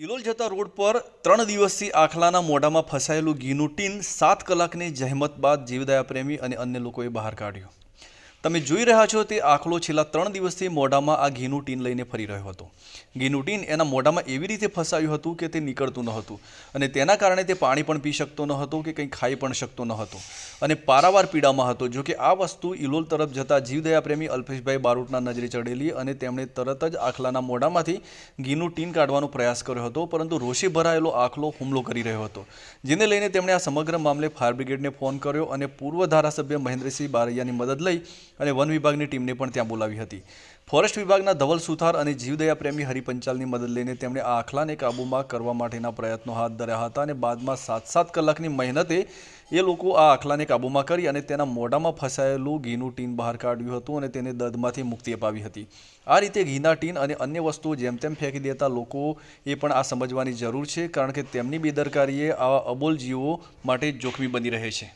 ઇલોલ જતા રોડ પર 3 દિવસથી આખલાના મોઢામાં ફસાયેલું ઘીનું ટીન 7 કલાકની જહેમત બાદ જીવદયા પ્રેમી અને અન્ય લોકોએ બહાર કાઢ્યું। તમે જોઈ રહ્યા છો તે આખલો છેલ્લા 3 દિવસથી મોઢામાં આ ઘીનું ટીન લઈને ફરી રહ્યો હતો। ઘીનું ટીન એના મોઢામાં એવી રીતે ફસાયું હતું કે તે નીકળતું ન હતું અને તેના કારણે તે પાણી પણ પી શકતો ન હતો કે કંઈ ખાઈ પણ શકતો ન હતો અને પારાવાર પીડામાં હતો। જો કે આ વસ્તુ ઇલોલ તરફ જતા જીવદયા પ્રેમી અલ્પેશભાઈ બારોટના નજરે ચડેલી અને તેમણે તરત જ આખલાના મોઢામાંથી ઘીનું ટીન કાઢવાનો પ્રયાસ કર્યો હતો, પરંતુ રોષે ભરાયેલો આખલો હુમલો કરી રહ્યો હતો, જેને લઈને તેમણે આ સમગ્ર મામલે ફાયર બ્રિગેડને ફોન કર્યો અને પૂર્વ ધારાસભ્ય મહેન્દ્રસિંહ બારૈયાની મદદ લઈ અને વન વિભાગની ટીમને પણ ત્યાં બોલાવી હતી। ફોરેસ્ટ વિભાગના ધવલ સુથાર અને જીવદયા પ્રેમી હરિપંચાલની મદદ લઈને તેમણે આ આખલાને કાબૂમાં કરવા માટેના પ્રયત્નો હાથ ધર્યા હતા અને બાદમાં 7 કલાકની મહેનતે એ લોકો આ આખલાને કાબૂમાં કરી અને તેના મોઢામાં ફસાયેલું ઘીનું ટીન બહાર કાઢ્યું હતું અને તેને દર્દમાંથી મુક્તિ અપાવી હતી। આ રીતે ઘીના ટીન અને અન્ય વસ્તુઓ જેમ તેમ ફેંકી દેતા લોકોએ પણ આ સમજવાની જરૂર છે, કારણ કે તેમની બેદરકારીએ આવા અબોલ જીવો માટે જોખમી બની રહે છે।